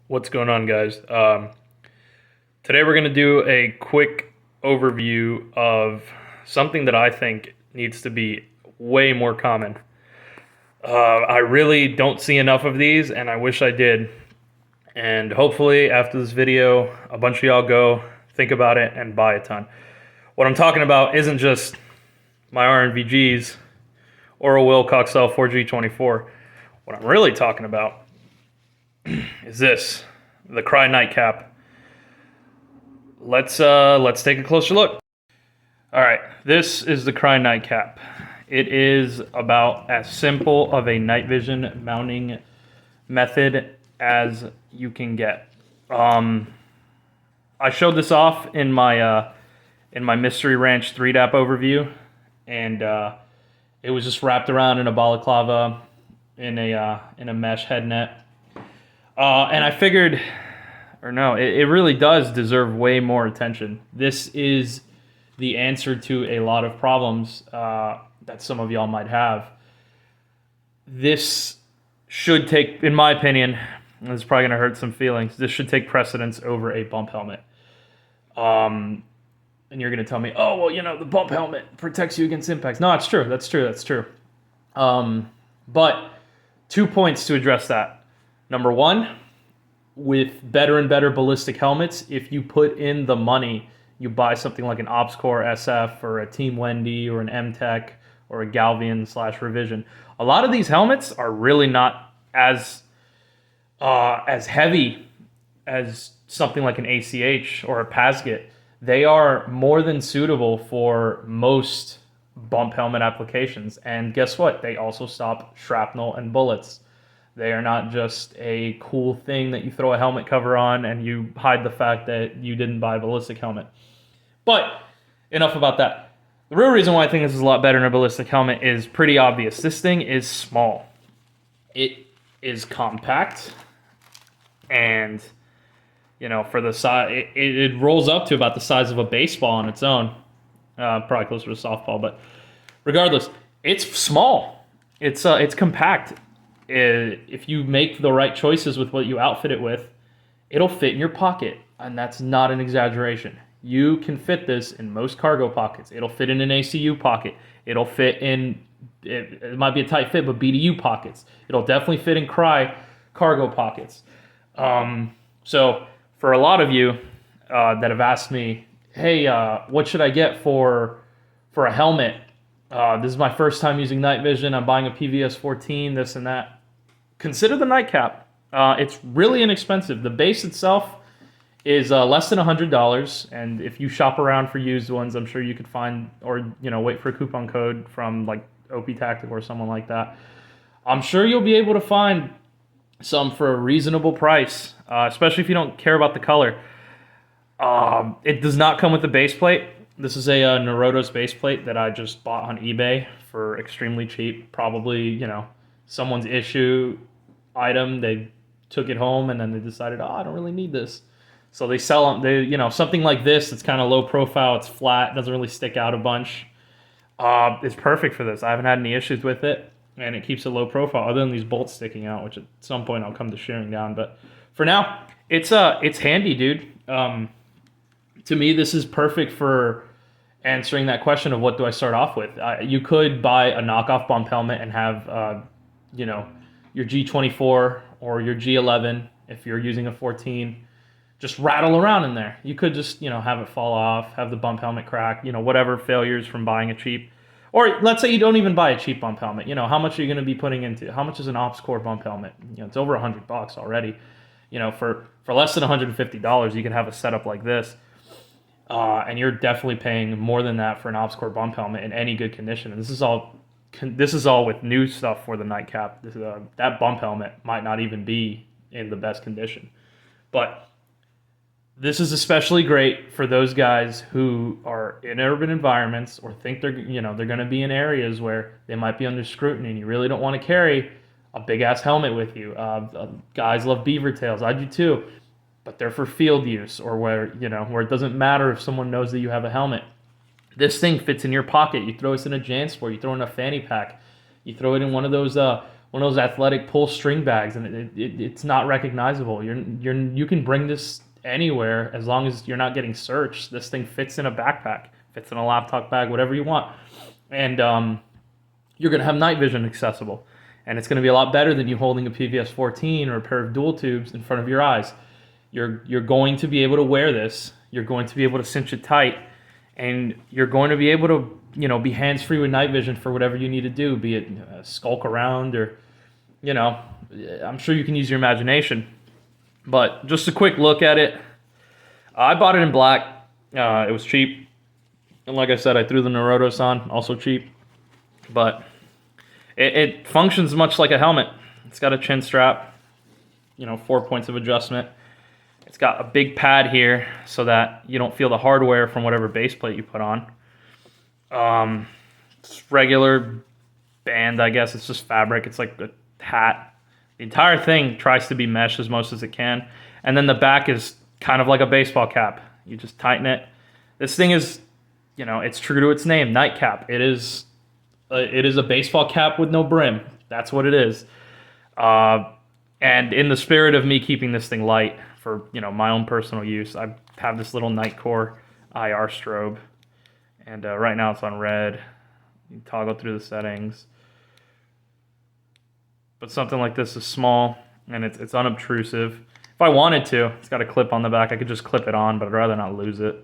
What's going on, guys? Today we're going to do a quick overview of something that I think needs to be way more common. I really don't see enough of these, and I wish I did. And hopefully, after this video, a bunch of y'all go think about it and buy a ton. What I'm talking about isn't just my RNVGs or a Wilcox L4G24. What I'm really talking about is this, the Crye Nightcap. Let's take a closer look. All right, this is the Crye Nightcap. It is about as simple of a night vision mounting method as you can get. I showed this off in my Mystery Ranch 3DAP overview, and it was just wrapped around in a balaclava in a mesh head net. And I figured, or no, it really does deserve way more attention. This is the answer to a lot of problems that some of y'all might have. This should take, in my opinion, and this is probably going to hurt some feelings, this should take precedence over a bump helmet. And you're going to tell me, oh, well, you know, the bump helmet protects you against impacts. No, it's true. That's true. But 2 points to address that. Number one, with better and better ballistic helmets, if you put in the money, you buy something like an OpsCore SF or a Team Wendy or an M-Tech or a Galvian/Revision. A lot of these helmets are really not as heavy as something like an ACH or a Pasget. They are more than suitable for most bump helmet applications. And guess what? They also stop shrapnel and bullets. They are not just a cool thing that you throw a helmet cover on and you hide the fact that you didn't buy a ballistic helmet. But enough about that. The real reason why I think this is a lot better than a ballistic helmet is pretty obvious. This thing is small. It is compact. And, you know, for the size, it rolls up to about the size of a baseball on its own. Probably closer to a softball, but regardless, it's small. It's compact. If you make the right choices with what you outfit it with, it'll fit in your pocket, and that's not an exaggeration. You can fit this in most cargo pockets. It'll fit in an ACU pocket. It'll fit in, it might be a tight fit, but BDU pockets. It'll definitely fit in Crye cargo pockets. So for a lot of you that have asked me, hey, what should I get for a helmet? This is my first time using night vision. I'm buying a PVS 14, this and that. Consider the Nightcap. It's really inexpensive. The base itself is less than $100, and if you shop around for used ones, I'm sure you could find, or wait for a coupon code from like OP Tactical or someone like that. I'm sure you'll be able to find some for a reasonable price, especially if you don't care about the color. It does not come with the base plate. This is a Naruto's base plate that I just bought on eBay for extremely cheap. Probably, someone's issue item. They took it home and then they decided, I don't really need this. So they sell them. Something like this. It's kind of low profile. It's flat. Doesn't really stick out a bunch. It's perfect for this. I haven't had any issues with it, and it keeps it low profile. Other than these bolts sticking out, which at some point I'll come to shearing down. But for now, it's handy, dude. To me, this is perfect for answering that question of what do I start off with. You could buy a knockoff bump helmet and have, your G24 or your G11 if you're using a 14, just rattle around in there. You could just, have it fall off, have the bump helmet crack, whatever failures from buying a cheap. Or let's say you don't even buy a cheap bump helmet. How much are you going to be putting into? How much is an OpsCore bump helmet? It's over $100 already. For less than $150, you can have a setup like this. And you're definitely paying more than that for an OpsCore bump helmet in any good condition. And this is all with new stuff for the Nightcap. That bump helmet might not even be in the best condition. But this is especially great for those guys who are in urban environments or think they're going to be in areas where they might be under scrutiny and you really don't want to carry a big ass helmet with you. Guys love beaver tails. I do too. But they're for field use or where it doesn't matter if someone knows that you have a helmet. This thing fits in your pocket. You throw this in a JanSport. You throw it in a fanny pack. You throw it in one of those one of those athletic pull string bags, and it's not recognizable. You can bring this anywhere as long as you're not getting searched. This thing fits in a backpack, fits in a laptop bag, whatever you want, and you're going to have night vision accessible, and it's going to be a lot better than you holding a PVS 14 or a pair of dual tubes in front of your eyes. You're going to be able to wear this. You're going to be able to cinch it tight, and you're going to be able to, be hands-free with night vision for whatever you need to do, be it skulk around or, I'm sure you can use your imagination. But just a quick look at it. I bought it in black. It was cheap. And like I said, I threw the Narutos on, also cheap. But it functions much like a helmet. It's got a chin strap, 4 points of adjustment. It's got a big pad here so that you don't feel the hardware from whatever base plate you put on. It's regular band, I guess. It's just fabric. It's like a hat. The entire thing tries to be mesh as most as it can. And then the back is kind of like a baseball cap. You just tighten it. This thing is, it's true to its name, Nightcap. It is a baseball cap with no brim. That's what it is. And in the spirit of me keeping this thing light for, my own personal use, I have this little Nightcore IR strobe. And right now it's on red. You can toggle through the settings. But something like this is small and it's unobtrusive. If I wanted to, it's got a clip on the back. I could just clip it on, but I'd rather not lose it,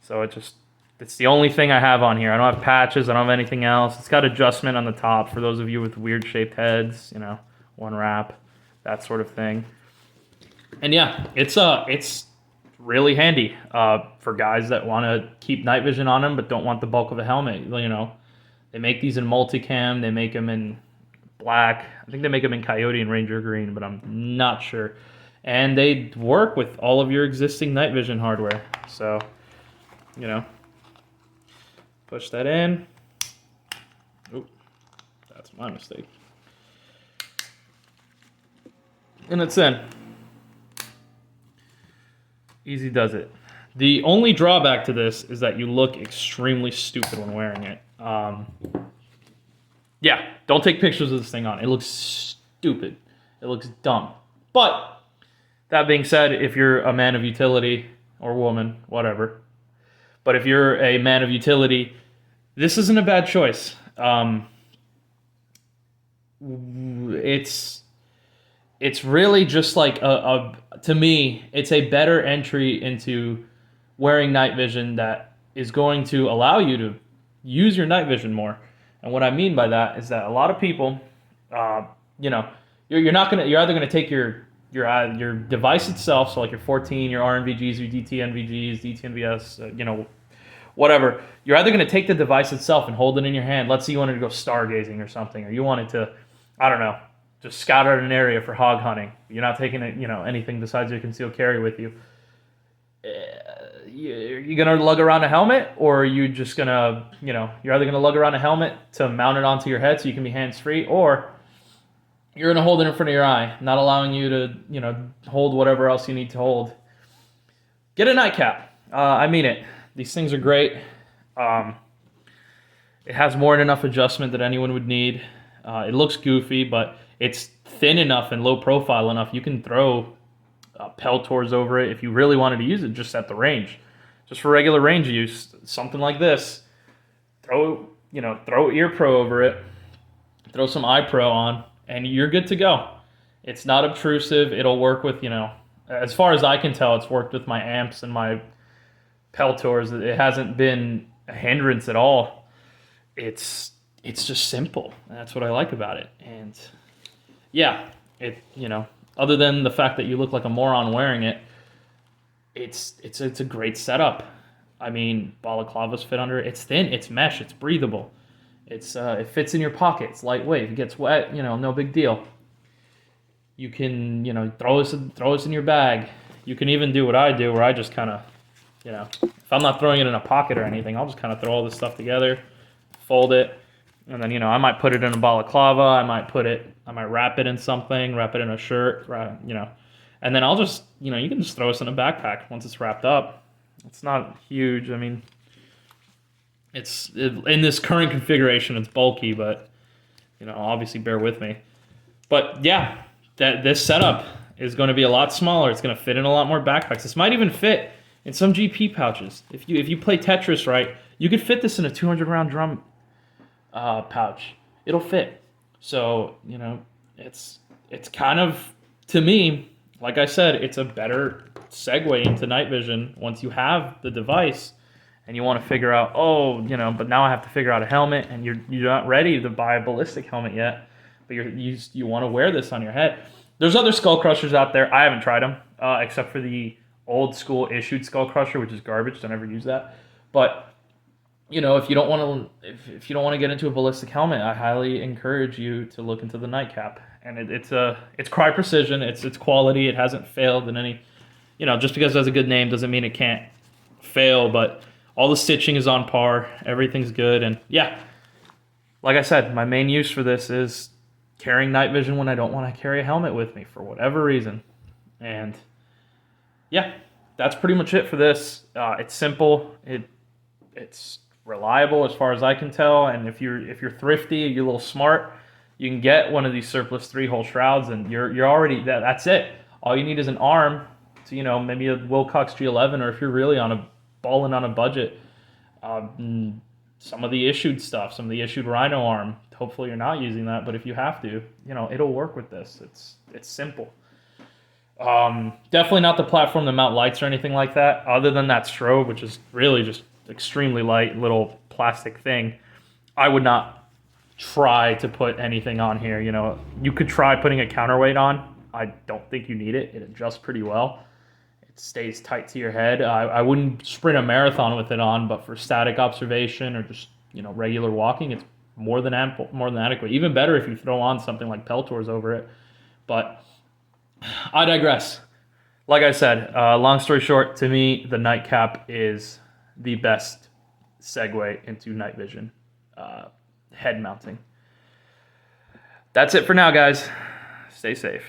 So it's the only thing I have on here. I don't have patches. I don't have anything else. It's got adjustment on the top for those of you with weird shaped heads, one wrap, that sort of thing. And yeah, it's really handy for guys that want to keep night vision on them but don't want the bulk of a helmet. They make these in multicam. They make them in black. I think they make them in Coyote and Ranger Green, but I'm not sure. And they work with all of your existing night vision hardware. So, push that in. Oop, that's my mistake. And it's in. Easy does it. The only drawback to this is that you look extremely stupid when wearing it. Yeah, don't take pictures of this thing on. It looks stupid. It looks dumb. But that being said, if you're a man of utility or woman, whatever. But if you're a man of utility, this isn't a bad choice. It's really just like to me, it's a better entry into wearing night vision that is going to allow you to use your night vision more. And what I mean by that is that a lot of people, you're either gonna take your device itself, so like your 14, your RNVGs, your DTNVGs, DTNVS, whatever. You're either gonna take the device itself and hold it in your hand. Let's say you wanted to go stargazing or something, or you wanted to, I don't know, just scout out an area for hog hunting. You're not taking it, anything besides your concealed carry with you. You're gonna lug around a helmet, or are you just gonna, you're either gonna lug around a helmet to mount it onto your head so you can be hands-free, or you're gonna hold it in front of your eye, not allowing you to, hold whatever else you need to hold. Get a Nightcap. I mean it. These things are great. It has more than enough adjustment that anyone would need. It looks goofy, but it's thin enough and low profile enough. You can throw Peltors over it if you really wanted to use it just at the range. Just for regular range use, something like this. Throw Ear Pro over it. Throw some Eye Pro on, and you're good to go. It's not obtrusive. It'll work with, as far as I can tell, it's worked with my amps and my Peltors. It hasn't been a hindrance at all. It's just simple. And that's what I like about it. And yeah, other than the fact that you look like a moron wearing it, it's a great setup. I mean, balaclavas fit under it. It's thin, it's mesh, it's breathable. It fits in your pocket. It's lightweight. If it gets wet, no big deal. You can, throw this in your bag. You can even do what I do, where I just kind of, if I'm not throwing it in a pocket or anything, I'll just kind of throw all this stuff together, fold it, and then, I might put it in a balaclava. I might wrap it in something, wrap it in a shirt, and then I'll just, you can just throw this in a backpack once it's wrapped up. It's not huge. I mean, in this current configuration, it's bulky, but obviously bear with me. But yeah, this setup is going to be a lot smaller. It's going to fit in a lot more backpacks. This might even fit in some GP pouches. If you play Tetris right, you could fit this in a 200 round drum pouch. It'll fit. So it's kind of, to me, like I said, it's a better segue into night vision once you have the device and you want to figure out, but now I have to figure out a helmet, and you're not ready to buy a ballistic helmet yet, but you want to wear this on your head. There's other skull crushers out there. I haven't tried them, except for the old school issued skull crusher, which is garbage. Don't ever use that. But if you don't want to get into a ballistic helmet, I highly encourage you to look into the Nightcap. And it's Crye Precision. It's quality. It hasn't failed in any. Just because it has a good name doesn't mean it can't fail. But all the stitching is on par. Everything's good. And yeah, like I said, my main use for this is carrying night vision when I don't want to carry a helmet with me for whatever reason. And yeah, that's pretty much it for this. It's simple. It's reliable as far as I can tell. And if you're thrifty, you're a little smart, you can get one of these surplus 3-hole shrouds, and you're already that's it. All you need is an arm to maybe a Wilcox G11, or if you're really balling on a budget, some of the issued stuff, some of the issued Rhino arm. Hopefully you're not using that, but if you have to, it'll work with this. It's simple. Definitely not the platform to mount lights or anything like that, other than that strobe, which is really just extremely light little plastic thing. I would not try to put anything on here. You could try putting a counterweight on. I don't think you need it. It adjusts pretty well. It stays tight to your head. I wouldn't sprint a marathon with it on, but for static observation or just regular walking, it's more than ample, more than adequate. Even better if you throw on something like Peltors over it. But I digress. Like I said, long story short, to me, the Nightcap is the best segue into night vision head mounting. That's it for now, guys. Stay safe.